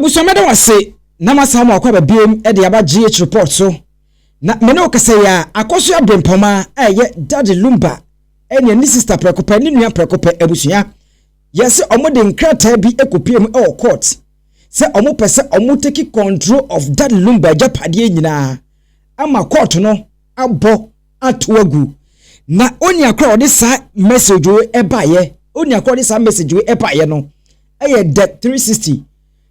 Abusua da wase na masamo akwa babiem e de aba GH report so na me no kase ya Akosua Brempomaa ye daddy Lumba ene ni sister prekopa ni nua prekopa abusua yesi omo de nkrata bi ekopiem e court se omo pese omo take control of daddy Lumba japade nyina ama court no abo atoagu na oni akra odi sa message we ebaye oni akra odi sa message we ebaye no eye debt 360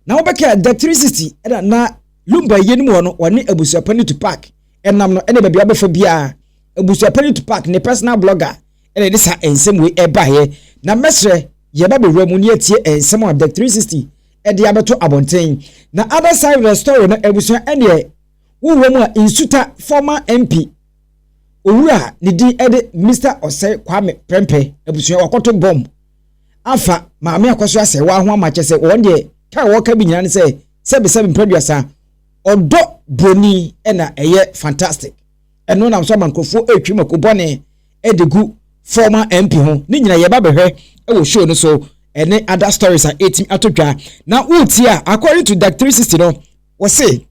na obeka debt 360 na Lumba yenimu no woni abusuapani tupac enam no ene bia obefa bia abusuapani tupac ne personal blogger ene de sa ensem we ebaye na mesre ye ba be ramu ne atie ensem of debt 360 e de abeto abonten na other side of the story na abusua ene wuwemu a insuta former MP owura ni di ede Mr. Osei Kwame Prempe abusua wakoto bomb afa maame Akosua Serwaa ho amache se won de kai wo ka bi nyina ne se sebe mpraduasa odo broni ena eye fantastic eno na so mankofo etwi makobone edegu former MP ho ni nyina ye ba behwe e wo show no so ene other stories are 18 atodwa na utia according to that 360 no wo say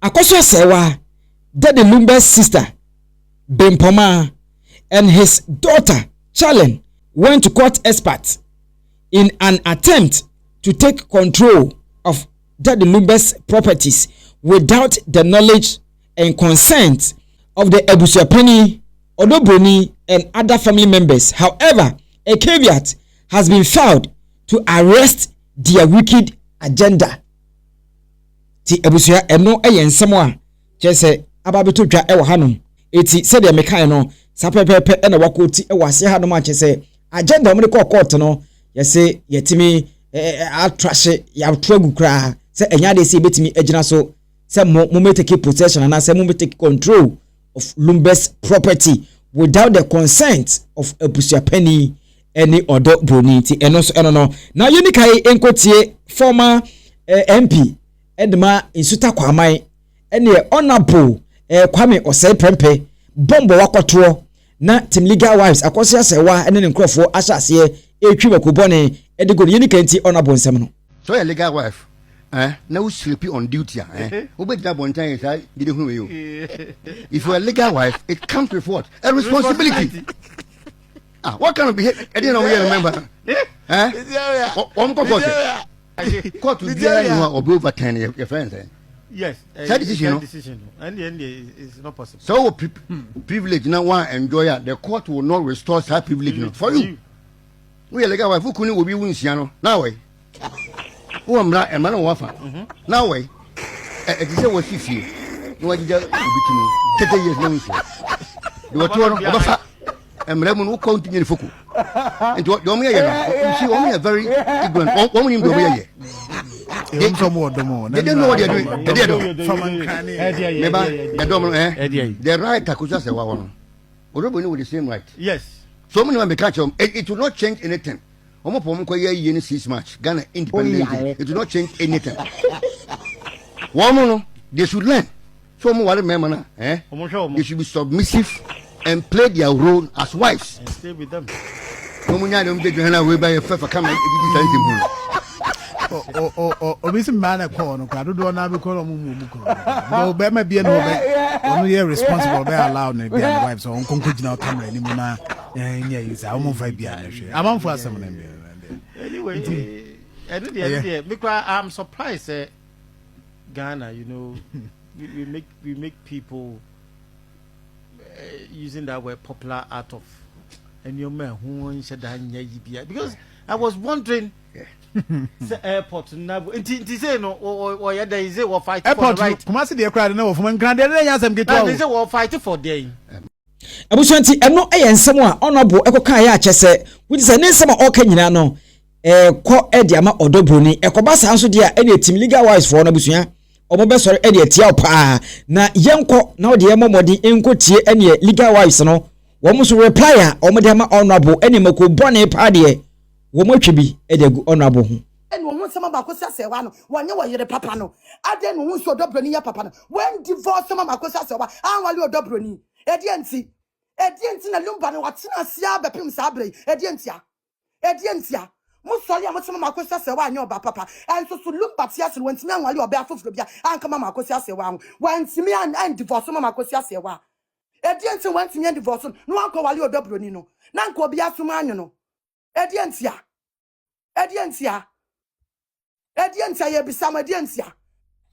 Akosua Serwaa daddy Lumba's sister Brempomaa and his daughter Challenge went to court experts in an attempt to take control of daddy Lumba's properties without the knowledge and consent of the Abusuapani, Odobroni, and other family members. However, a caveat has been filed to arrest their wicked agenda. Ti Abusua eno ensemo chese ababeto dwa ewo hanom eti se de meka no sapepepe ena wakoti ewo ase hanom chese agenda mo de court no yese yetimi atrashe ya twagu kra se enya de se betimi agina so se mo take possession and se mo take control of Lumba's property without the consent of Abusuapani any other broni ti eno so eno no na unikai enkotie former MP Edma insuta kwamai ene honorable Kwame Osei Prempe bombo wakoto na team legal wives Akosua Serwaa ene nkrofo asase etwi makobone edigo yini kanti honorable nsem no so a legal wife now sleepy on duty who be that one time did you if you're a legal wife it comes with what a responsibility. What kind of behavior I didn't know you remember one court to be over 10 your friends yes that decision and it's not possible so privilege now one enjoy the court will not restore that privilege for you. We are legal wife who couldn't will be winsiano now way who am not a man of wafa now way it is a was 50 no I just be 30 years now you were told and Ramon who continue Fuku and what you see only a very ignorant woman in the way. They don't know what they're doing. They're right. Akosua Serwaa. Odobroni with the same right. Yes. So many men catch them. It will not change anything. Omo pomo ko ye yen 6 match. Ghana independent. It will not change anything. Woman, they should learn. So mo wale men na, they should be submissive and play their role as wives. And stay with them. Omunya dem de Johanna we buy a fair come and obisi man call no kwado do na be call omumu ko no be ma bia no be onu ye responsible be allow na bia the wife so on konkogina camera ni mu na nya use omu fa bia na hwe amanfo asem na be anyway I'm surprised Ghana, you know, we make people using that word popular out of and your man who said that because I was wondering the airport now say no or yeah there is a war fight for the right come see the crowd no from grande ansem get there is a war fight for there abusanti eno ensem a honorable ekoka ya chese we say nsem a oka nyina no ko ede ama odobroni ekoba sa nso de a ene team legal wise for na busua omo be sori ede tia pa na yenko na ode yemomodi enko tie ene legal wise no wo mo so reply a omo de ama honorable ene mako bone pa de wo mo twibi ede gu honorable ho ene wo nsema ba Akosua Serwaa no wonye wo yere papa no ade no nso odobroni ya papa no when divorce ma Akosua Serwaa anwale odobroni ede enti na Lumba no watena sia bepim sa abre ede entia Musoli a mutima Akosua Serwaa nyo ba papa. And so Lumba tias when timi anwale obe afofro bia anka mama Akosua Serwaa. When timi and divorce mama Akosua Serwaa. Edientia when timi divorce no anka wale odobroni no. Na anka obi asuma anyo no. Edientia ye bisam edientia.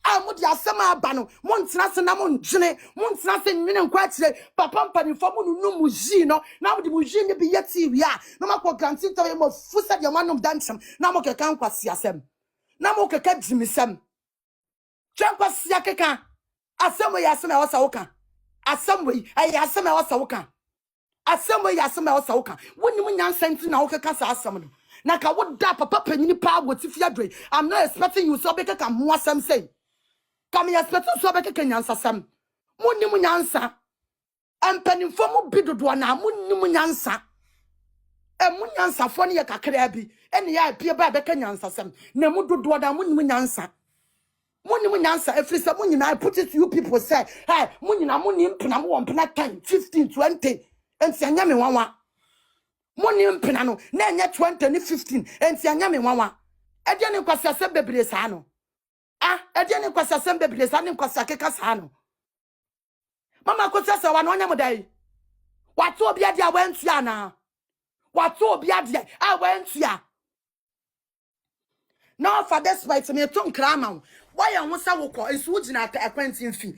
Amudi asema abano montra se na monjene montra se nwene nkwatire papa mpanifo mu nunu muji no na mudi muji ne bi yeti wi a na makọ granting to mo fusa de manom dansam na mo keka nkwasi asem na mo keka jimisem twankwasi akeka asem we asem e wasa woka asem we ayi asem e wasa woka asem we asem e wasa woka woni mu nyansenti na wokeka sa asem no na ka woda papa panyini pa wotifi adwe. I'm not expecting you so beka ka mo asem say come here, spend so beke kenyansa sam. Muni munyansa. Empenifo mu bidodo na muni munyansa. Munyansa fo ne ye kakra bi. Ene ya pie ba beke nyansa sam. Na mu dodo da muni munyansa. Muni munyansa efrisa muni na put it to you people say, "Hey, muni na muni mpena mo mpena 10, 15, 20." Enti anya me wanwa. Muni mpena no na enya 20 ni 15. Enti anya me wanwa. E de ne kwasa se bebre sa no. Ede ne kwasa sembe bilesa ne kwasa keka sa no mama Akosua Serwaa no nya modai wato obi ade a wantua na wato obi ade a wantua now for this fight me to nkrama why ya wonsa wokọ ensu gina akwantin fi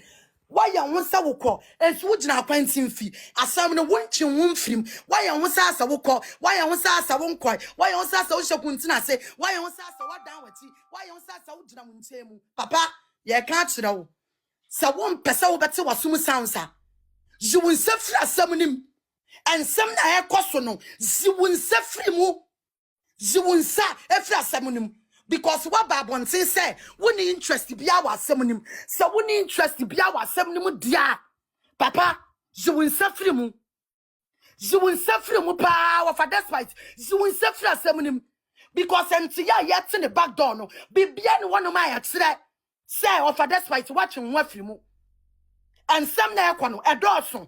why ya wonsa wokọ ensu gina akwantin fi asam no wonchi wonfrim why ya wonsa asa wokọ why ya wonsa asa wonkọ why ya wonsa asa wo hyekuntina se why ya wonsa asa wadan wati why ya wonsa asa wo gina muntemu papa ye ka kire wo sa won pese wo bete wasum sansa jiwun sefri asamnim ensem na ye koso no jiwun sefri mu jiwun sa efri asamnim because what Babon say we interest be our semunim so we interest be our semunim dia papa jiwun sefri mu power for that fight jiwun sefri asamnim because entia yet in the back door no bibia ni one of my akire say of for that fight watching wafri mu and some na ekono edoso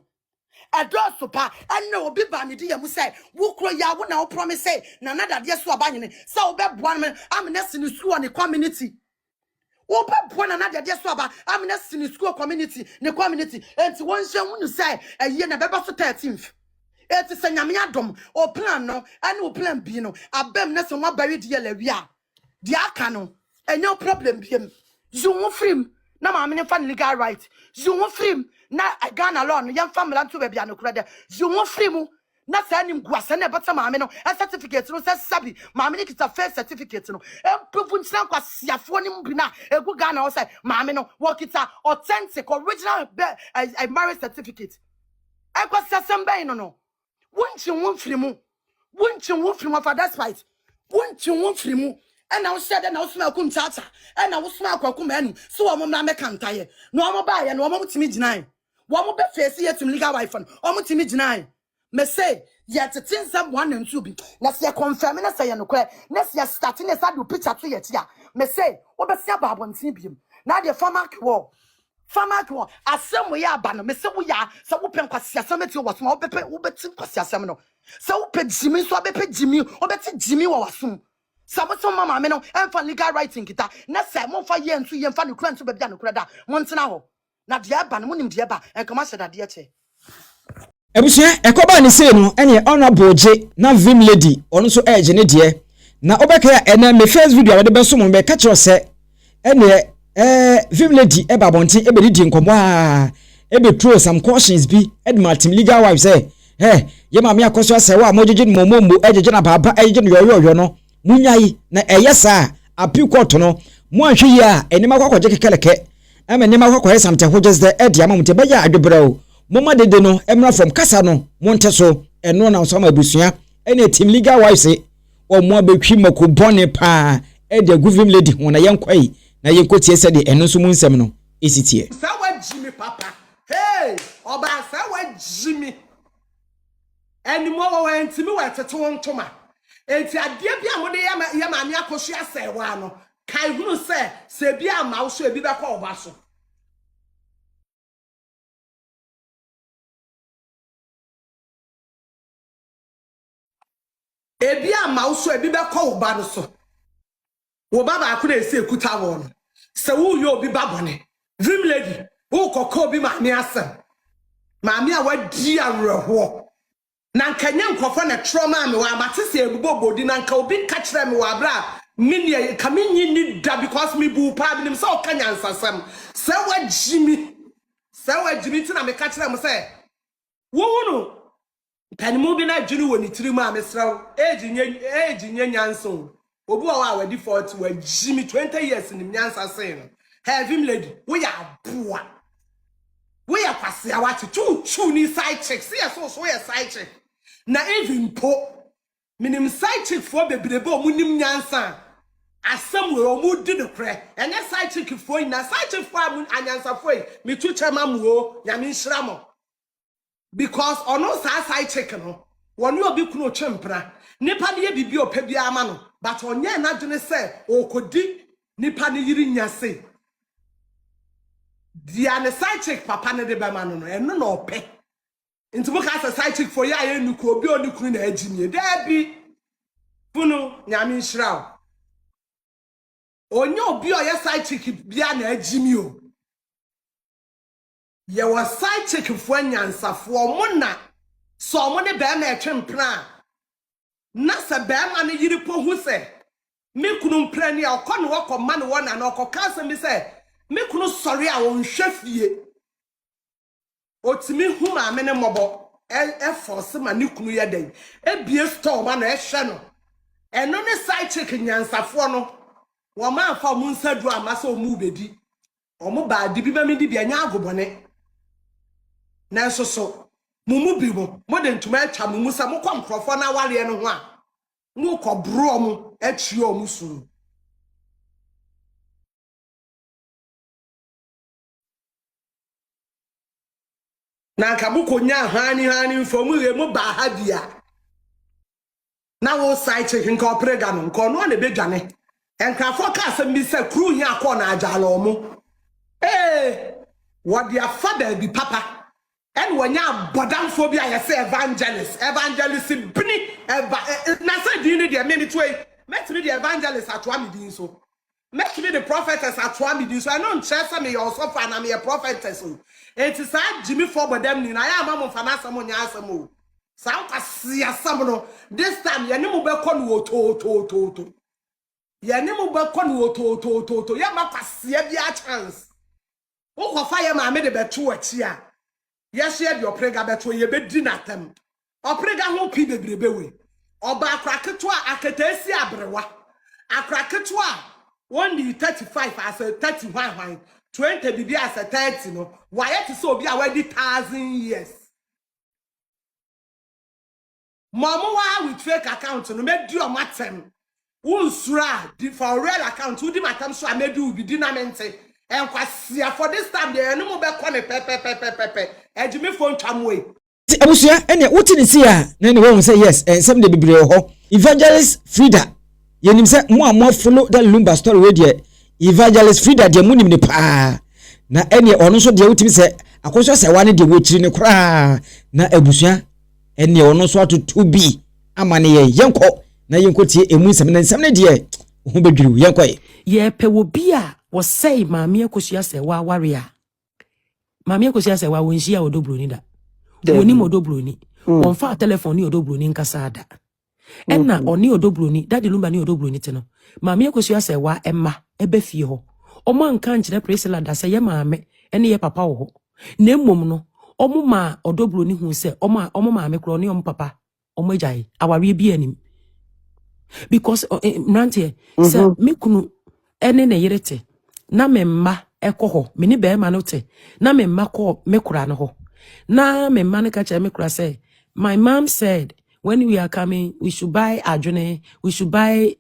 pa and no be ba ne dia mu say wo kro ya wo na wo promise say na na dade so abanyene say wo be boa me am na sini school ne community wo be boa na dade so aba am na sini school community ne community enti won hye hu say aye na beba so 13th eti se nyame adom o plan no ane o plan bi no abem na se wa bari de la wi a de aka no enyo problem biem you wo free na ma me fa legal right you wo free na Ghana law no yam family to be bia no kura de you wo free mu na sa nim guasa na beta ma me no a certificate no say sabi ma me kita first certificate no proof ntina kwasiafo nim bi na egu Ghana o say ma me no wo kita authentic original marriage certificate e kwasiasem ben no wonchi won free mu for that fight wonchi won free mu and now said and now smell kum tata and now smell kwakum enu so wo mma me kantaye no omo ba ye no omo timi ginai wo mo be face ye to legal wife no omo timi ginai me say yet tinsam 1 and 2 bi na se confirm na say no kra na se start na sa do picture to yet ya me say wo be se babontin biem na de farmer war asem we ya ba no me say wo ya se wo pen kwase asem eti wo so wo be tin kwase asem no se wo pe jimi so be pe jimi wo be ti jimi wo wasum saboto mama me no enfa legal writing kita na say mo fa ye ntu ye enfa ne kura ntu be bia no kura da mo ntena ho na de aba no mo nim de aba enkama se da de che Ebusua ekoba ni sei no ene honorable je na vim lady ono so age ne de na obeka ya ene me first video we de be so mo be ka kire se ene vim lady e babonti e be di nkomo a e be throw some cautions bi edmartin legal wife say ye ma me Akosua Serwaa mo jeje no mommo ejeje na baba ejeje no yoyo no munyai na eyesa appeal court no mo anhwe yi a enema kwakoje kekeleke ama enema kwakoye samte hojes de edi ama mute beya adwebrao moma dede no emra from kasa no monte so eno na so ma busua ene team legal wise o mo abetwi mako bone pa edi aguvim lady ho na yenkwai na yenkotie se de eno so mu nsem no esitie sawa jimi papa hey oba sawa jimi eni mo wo ntimi wa tete ntoma enti adie bia mo de ya ma me Akosua Serwaa no kai hunu se bia ma wo so ebi be kwa oba so ebi ama wo so ebi be call ba no so wo ba ba ko na esi ekuta wo no se wo yo obi ba bone dream lady wo kokko obi ma me asem ma me a wadi awreho na nkanye nkofo na trauma me wa mate se ebubo bodi na nka obi ka kire me wa bra mini kamenyi ni da because me bu pa bi nim se o kanya nsasem se wa jimi ti na me ka kire me se wo no panimu bi na dwunu woni tiri mu a mesraw age nye nyanso obi wa wadi 40 wa jimi 20 years ni nyansa sen no have him lady we are boa we are kwase awati chu ni side check see so we are side check na even po minim side check for bebrebe o munim nyansa asem we o mu di no kre enya side check for na side check for anyansa for me tu chema mu o nyame nhira mo because ono sa side check no woni obi kunu twempra nipa de bibi opa bia ama no but onye na dwene se okodi nipa ne yiri nyase dia ne side check papa ne de ba ma no eno na ope nti mo ka sa side check for ya ye nuku obi onukunu na agimie da bi funu nyame nhira onye obi o ye side check bia na agimie o ye was side check for nyansafo mo na so mo ne be ma etwempra na se be ma ne yiri po hu se me kunu mpra ni akọ ne wọkọ ma ne wona na akọ ka se mi se me kunu sori a won hwafie otimi hu ma me ne mobo e force ma ne kunu ye den e bie store ma na e hwe no eno ne side check nyansafo no wo ma afa mu nsadu amasa o mu bedi o mu ba di bi ba me di bia nya agobone na so mumu bi mo de ntuma atwa mumu sa mo kwa mkrofo na wale no ho a mo kọ bro mo atue o musu na ka bu konya hani mfomu re mo ba ha dia na wo side check nka oprega no nka no na be dwane enkrafo ka asem bi se kru hi akọ na ajalo mo what dia father bi papa and when ya bodamphobia ya say evangelist bini na say di ni de me way met me the evangelist atwa me din so met me the prophetess atwa me din so I know nchese me your suffer na me a prophetess so it is a Jimmy for bodam ni na ya amamo fa na asem nya asem o sa nkwase asem no this time ya ni mo be kọ no to ya ni mo be kọ no to ya makwase bia chance wo ko fa ya ma me de beto achi a yes ye your prega beto ye be di natem oprega ho pi bebrebe we oba akraketo a akatasi abrewa akraketo a one di 35 as a 31 20 bibi as a 30 no why it so be a 1,000 years mama wa with fake account no me di o matem unsura di for real account udi matem so amedu bi dinamente en kwasia for this time dey enu mo be ko ne pepe ejimi phone twamwe abusua ene wuti ni sia na ne won say yes ensem de bibre ho evangelist Frida yenim say mo follow that Lumba story we dey evangelist Frida de munim ne pa na ene ono so de wutimi say AKOSUA SERWAA ne de wotiri ne kra na abusua ene ono so atoto bi amane yenko na yenko tie emu nsem na nsem ne de ho bedwiri yenko ye pe wo bi a wo say maame AKOSUA SERWAA ware maame AKOSUA SERWAA wonhia odobroni da woni modobroni wonfa telephone ni odobroni nkasa da enna oni odobroni daddy Lumba ni odobroni teno maame AKOSUA SERWAA emma ebe fie ho omo anka nkire Priscilla da say ye maame ene ye papa wo ho na mmom no omo ma odobroni hu se omo maame kro ni omo papa omo agyae aware bi anim because mrantie se mekunu ene ne yerete na memma ekoho meni be ma no te na memma ko mekura no ho na memma ne ka che mekura say my mom said when we are coming we should buy adwene, we should buy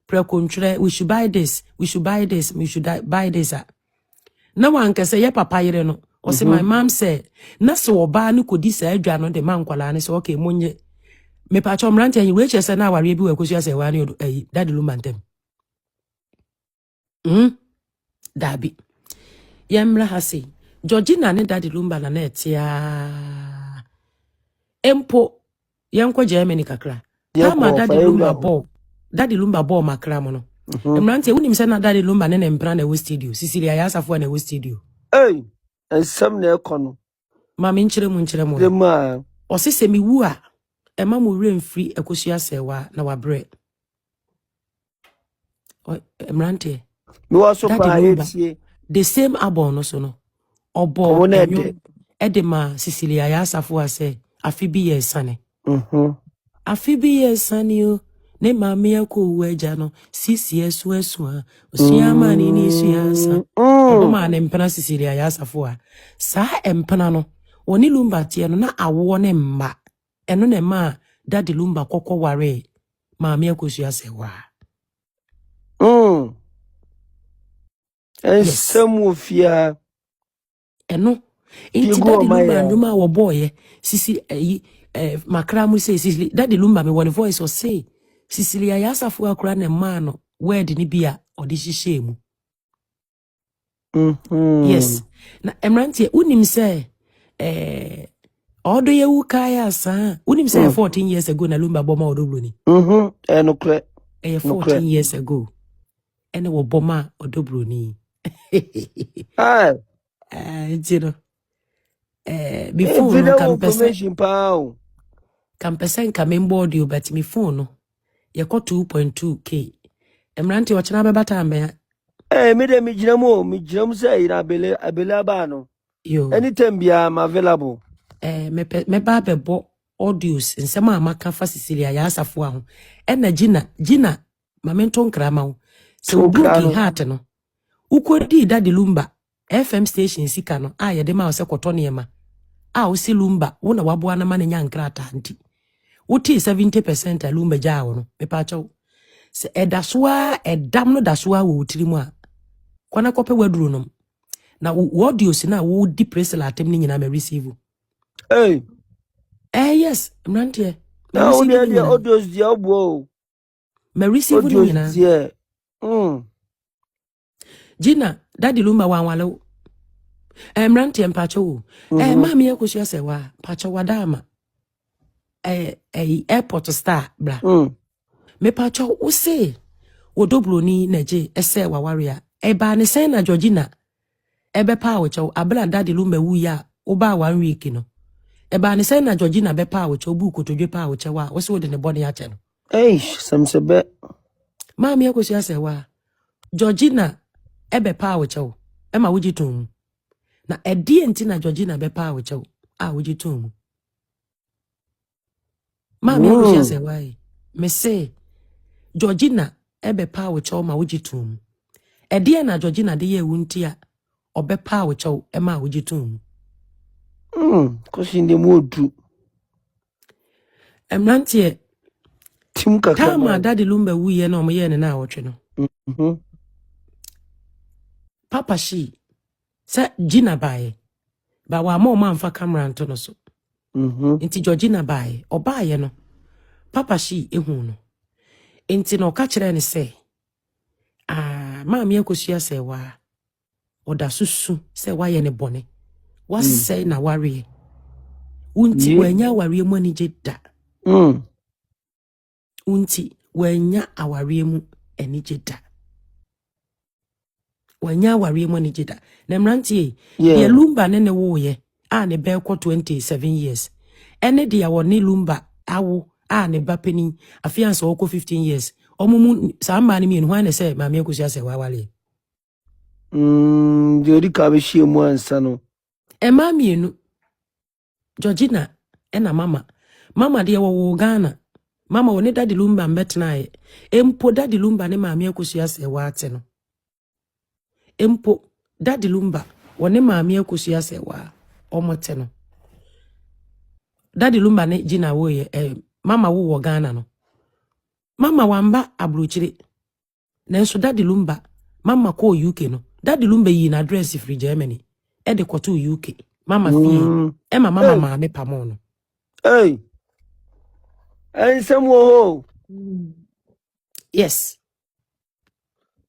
precontre, we should buy this, we should buy this, we should buy this. Na wanka say ye papa yire no o say my mom said na so oba no kodi sa adwa no de mankwala ne so okay monye me pa cho mrante yi we che say na aware bi we AKOSUA SERWAA ne daddy Lumba ntem Dabi. Yemra hasi. Georgina ne daddy Lumba na etia. Empo. Yanko Germany kakra. Tama Daddy Lumba ball makra no. Emrante unim se na Daddy Lumba ne mpra na we studio. Sicilia ya asafo na we studio. Hey, and some ne kono. Ma me nkyere mu. Dema. Osese mi wu a ema mo remfri Akosua Serwaa na wabre. Emrante. Me was so pa the same abon no so no. Obo edema Sicilia ya asafo ase afibi ye sane. Afibi ye sane o. Ne mame akọ weja no CCS a osuama ni suasa mama na mpena Sicilia ya asafo a sa empena no woni Lumba tie no na awo ne mma eno ne ma Daddy Lumba kokọ ware mame AKOSUA SERWAA Semufia eno inti Daddy Lumba nduma wo boy sisi makra mu say sisi Daddy Lumba me one voice or say Sicilia ya asafo akura ne mano word ni bia odi hihye mu. Yes. Na emrantie unim say odo ye wuka ya sa unim say 14 years ago na Lumba boma odoblo ni. No kre. 14 years ago. Ene wo boma odoblo ni. Ah. You know. Before no campesen kamembo you but me phone no. Yeko 2.2k. Emranti wachana bebata ambe. Me de mi jinamu say na abele abano. Yo. Anytime bia am available. Me ba bebo audios nsema amaka fa Sicilia ya asafo aho. Na Gina mamento nkrama wo. Se broken heart no. Ukodi Daddy Lumba FM station sika no ye de ma wo se koto niema. O si Lumba wo na wabo ana ma nya nkrata anti. Uti 70% Lumba jawo no me pa chawo se edam no dasoa wo utirimu a kwana kope waduru no na audio si na wo di press la atem ni nyina me receive yes mrantie na wo dey audios dia obo me receive ni nyina Gina Daddy Lumba wanwale mrantie mpa chawo mama AKOSUA SERWAA pa chawo dama airport star bra me pacho use wodoblo ni neje ese wawaria eba ne sen na Georgina ebe pa wocho abla Daddy Lumba wu ya oba 1 week no eba ne sen na Georgina be pa wocho bu kotodwe pa wocho wa wo se wode ne bone ache no samsebe mama AKOSUA SERWAA Georgina ebe pa wocho ema wujitum na edie enti na Georgina be pa wocho wujitum mama AKOSUA SERWAA me say Georgina ebe pa wocho ma wujitum edie na Georgina de ye wunti a obe pa wocho ema wujitum kosi ndi modu emrantie tim kaka tama Daddy Lumba wuye na omo ye ne na awotwe no papa shi sa Gina bae ba wa ma amfa camera nto no so inti Georgina bae obaye no papa shi ehu no inti no ka kire ne se mama AKOSUA SERWAA oda susu se waye ne bone wasai na ware unti wanya ware mu ani jeda unti wanya aware mu ani jeda wanya ware mu ani jeda na mrantie ye Lumba ne wo ye ne be ko 27 years ene de ya woni Lumba awo ne bapeni afianso oko 15 years omumu samba ni mi hwan ne se mama AKOSUA SERWAA wale jodi ka be hie mu ansa no ema mienu Georgina ena mama de wo Ghana mama woni Daddy Lumba mbetna ye empo Daddy Lumba ne mama AKOSUA SERWAA ate no empo Daddy Lumba woni mama AKOSUA SERWAA omote no Daddy Lumba ne Gina wo ye mama wo Ghana no mama wamba abrochire nanso Daddy Lumba mama ko UK no Daddy Lumba yi na address free Germany e de koto UK mama fie mama me pamo no Samuel yes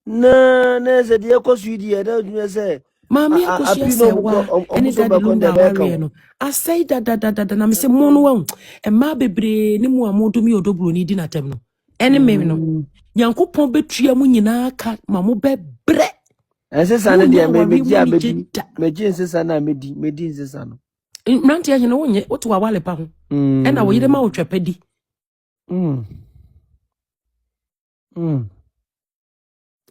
na ze de AKOSUA di da dun se Mami Akosua Serwaa ene Daddy Lumba aware no. I say that na me say mo no wa. E ma bebre ne mu amodo mi odobro ni di na tem no. Ene me no. Nyankopon betua mu nyina ka ma mo bebre. Ensesa na dia meji abedi. Meji ensesa na medi ensesa no. Mrantie hene wonye woto wa wale pa ho. Ena wo yire ma otwepadi.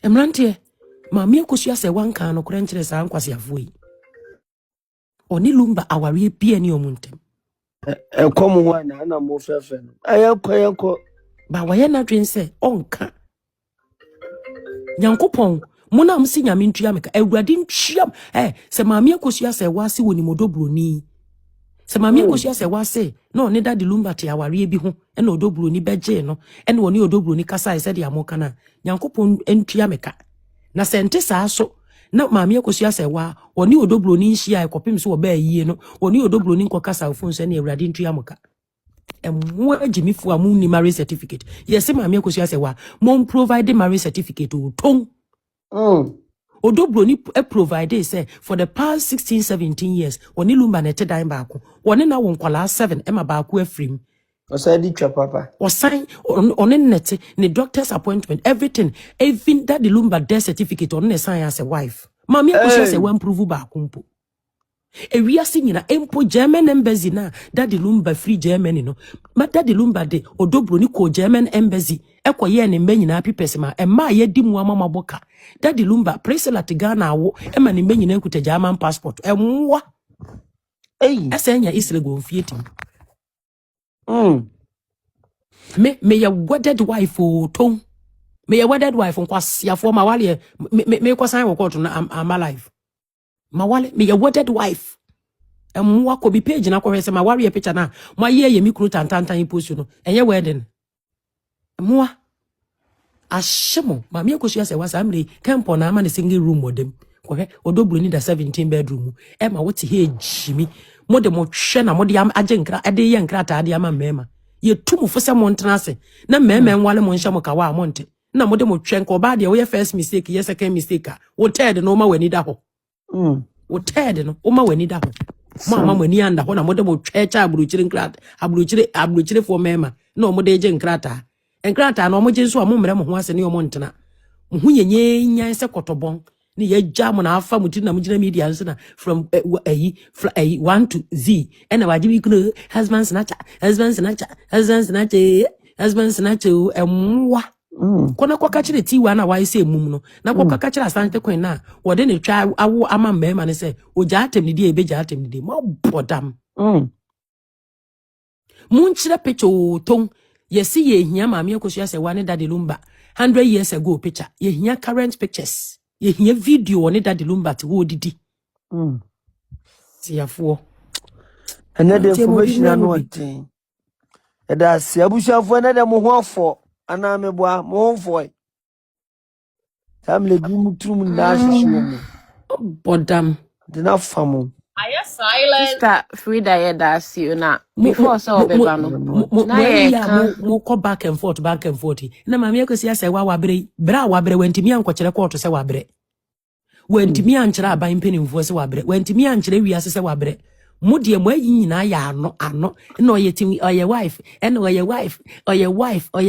Mrantie Mami Akosua Serwaa nka no kora nkyere saa nkwase afoi. Oni Lumba aware bia ni omuntem. Enkom ho na mo fefe no. Ayenko. Ba waye na dwen se onka. Nyankopon muna msi nyame ntua meka awurade ntua se Mami Akosua Serwaa se woni modobroni. Se Mami Akosua Serwaa se no ne Daddy Lumba te aware bi ho e na odobroni beje no e na woni odobroni kasa se de amoka na Nyankopon ntua meka. Na sente saa so na Mami Akosua Serwaa oni odobroni nhia ekopim so oba yie no oni odobroni nkokasa ofun se na awurade ntua moka. Emwa agimifu amu ni marriage certificate. Yes, Mami Akosua Serwaa mon provide marriage certificate o ton. Odobroni provide say for the past 16-17 years oni Lumba nete dan baako. Woni na won kwala 7 ema baako afrim. Osadi twa papa. Osign on net ni doctor's appointment everything even Daddy Lumba death certificate on sign as a wife. Mami Akosua Serwaa improve baako mpo. Ewiase nyina empo German embassy na Daddy Lumba free Germany no. Ma Daddy Lumba de odobroni ko German embassy ekoye ne mba nyina pipes ma emma ye di mu amama boka. Daddy Lumba preselat Ghana awo emma ne mba nyina ekuta German passport emwa. Asenya Israel go mfieti. Me ya wedded wife o ton. Me ya wedded wife nkwas ya for ma wale me kwasan wo court na am alive. Mawale me ya wedded wife. Emwa ko bi page na ko hwese ma ware picture na mo ye mi kru tantantan post no enye wedding. Emwa ashemo Mami Akosua Serwaa samre campo na ama ne single room modem. Ko hwe odobro ni da 17 bedroom. E ma wote he jimi. Mo de mo hwe na mo de am agenkra ade ye nkra ta ade ama mema. Ye tumu fo se mo ntena se na mema nwale mo nhya mo ka wa mo nte. Na mo de mo hwe nko ba de wo ye first mistake ye second mistake wo third no ma wani da ho. Wo third no o ma wani da ho. Mama mani anda ho na mo de mo hwecha abruchire nkrat abruchire fo mema na o mo de je nkrata enkrata na o mo je so mo mre mo ho ase ne o mo ntena mo nyenye nyan se kotobon ni ye gya mo na afa mo ti na mo gina media nso na from A 1 to Z ena waje bi kuno husband snatcher emwa kona kwa kachire tiwa na wai se mum no na kwa kachire asante kwen na wode ne twa awo ama mbema ne se oja atem ni die ebeja atem ni die mo bodam munchire pecho ton yesi ye hia Mami Akosua Serwaa ne Daddy Lumba 100 years ago picture ye hia current pictures ye hia video ne Daddy Lumba te wo didi tiafo Another information anointing. That's Abusuafo another mo ho afọ ana meboa mo ho family bi mutrum na hwehwe mu bodam de na famo Are silent? Sister Frida that's you na before so beba no. Mo go back and forth na Mami Akosua Serwaa wabre wantimi ankokere court se wabre wantimi ankyere aban mpenimfo se wabre wantimi ankyere wiase se wabre mudie mo ayi nyina ya ano na oye wife and oye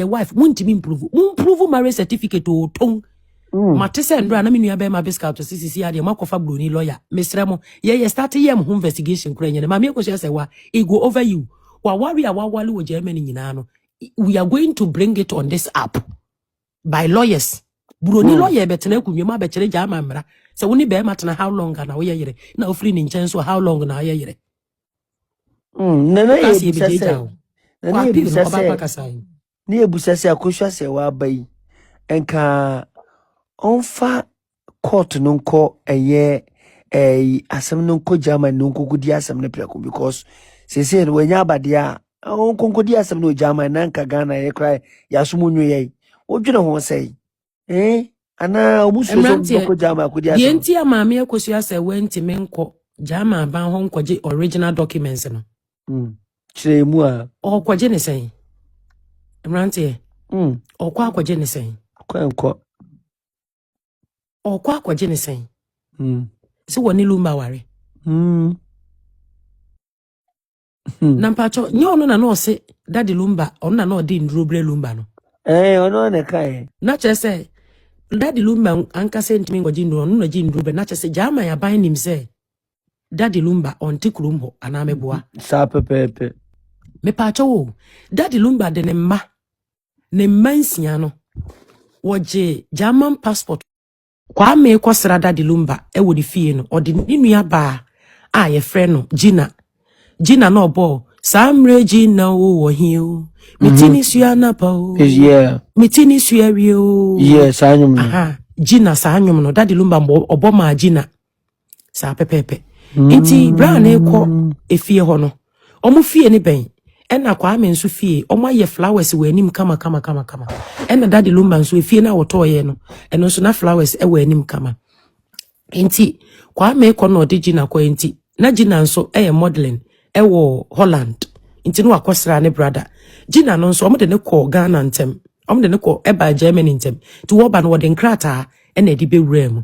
wife muntimi improve marriage certificate o ton matese ndra na menua be ma biscuit to CCC ade makofa broni lawyer mesrɛ mo ye start ye mo investigation kura nyene Mami Akosua Serwaa e go over you wa worry awawale wo Germany nyina no we are going to bring it on this app by lawyers broni lawyer betena kunwema bekere jama mra se woni be matena how long na wo ye yere na ofri ni nchen so how long na ye yere nana ye bisa se Akosua Serwaa bai enka onfa court no nko asem no nko German no nko gudi asem no preko because se no wanya abade a onko gudi asem no German na nka Ghana ye kra ya somunyo ye odwene ho sei ana obuso nko German gudi asem ye ntia Mami Akosua Serwaa ntime nko German ban ho nkoje original documents no chire mu a okwaje ne sen mrantie okwa akwaje ne sen kwanko okwa akwaje ne sen se woni Lumba ware na mpacho nyo no na no se Daddy Lumba ono na no di ndrobre Lumba no ono na kai na chese Daddy Lumba anka se ntimi ngoji ndro no ji ndrobre na chese jama ya ban nim se Daddy Lumba on tikrumbo ana meboa sa pepepe me pacho Daddy Lumba de ne mma nsia no woje German passport kwa me kwasra Daddy Lumba e wo di fie no odi nua ba a ye frɛ no Gina no bo samre Gina wo hiu mitini sua na pa o mitini sua wi o yes anyum aha Gina sa anyum no Daddy Lumba obo ma Gina sa pepepe enti bra na ekɔ efie ho no omo fie ni ben ena kwa me nso fie omo aye flowers we anim kama ena Daddy Lumba nso efie na wotoye no eno nso na flowers e we anim kama enti kwa me ekɔ no de Gina kwa enti na Gina nso modeling ewo Holland enti no akosra ne brother Gina no nso omo de ne kɔ Ghana ntem omo de ne kɔ eba Germany ntem ti wo ba no de nkrata ena de bewura mu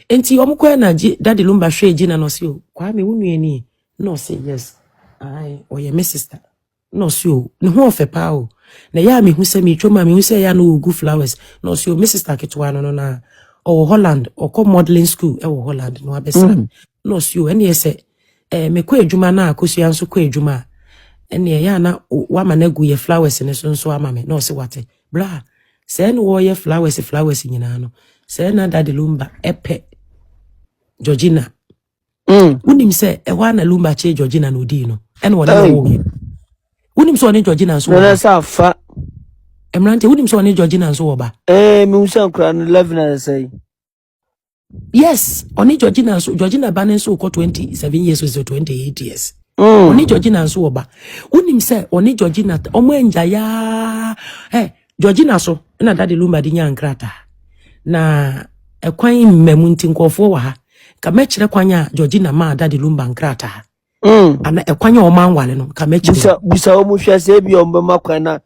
enti omo kɔ na Daddy Lumba hwe Gina no se o kwa me wonu ani no say yes ai oye my sister no see o ne ho ofe pa o na ya me hu se me twoma me hu se ya no ogu flowers no see o my sister ketwa no na o Holland o ko modeling school e wo Holland no abesa no see o ene se me ko adwuma na akosua nso ko adwuma ene ya na wa ma na gu ye flowers ne so nso ama me no se wate bra se no wo ye flowers nyina no se na Daddy Lumba epe Georgina unim se e wa na Lumba che Georgina no di no ene wo na wo unim so ne Georgina so na sa fa emrante unim so ne Georgina so oba me usan kra no 11 na say yes oni Georgina banen so ko 27 years or 28 years oni Georgina so oba unim se oni Georgina omo enja ya Georgina so na Daddy Lumba di nya nkrata na ekwan mmemu nti nkofo wa ha ka mekire kwanya Georgina ma Daddy Lumba nkrata ana ekwanya o man wale no ka mekire bisa o mu hwe se bi o mbema kwana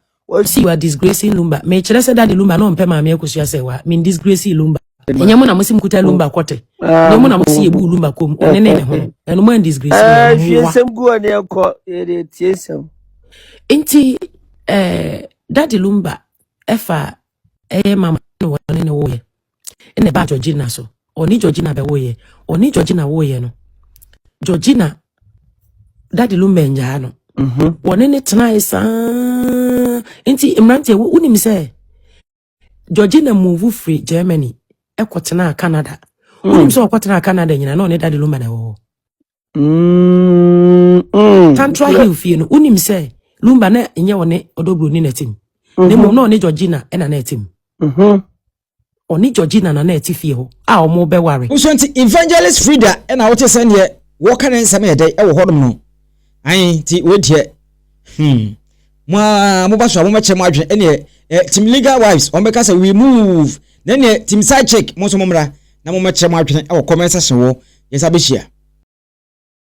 see you are disgracing Lumba mekire se Daddy Lumba no mpe ma me akosua sewa min disgracing Lumba enyamo na musim kuta Lumba kote nyamo na musi ebu Lumba kom onene ne ho eno man disgracing hwe sem gu ani enko ere tiesem enti Daddy Lumba efa mama no wone ne wo ye ene ba Georgina so oni Georgina be wo ye oni Georgina wo ye no Georgina Daddy Lumba nja no wone ne tena isa enti imrante unim se Georgina move free Germany ekotena Canada unim se okotena Canada nyina no ne Daddy Lumba na wo Tantra Hill fie no unim se Lumba na enye wone odobro ni netim ne mo no ne Georgina ena na netim oni Georgina na etifie ho a omo be ware usonti Evangelist Frida na wote sene wo kan nsem yede e wo hodom no ai ti wedie mo ba so mo meche mo adwen ene team legal wives on be ka say we move then team side check mo so mo mra na mo meche mo adwen e wo comment section wo yesa be share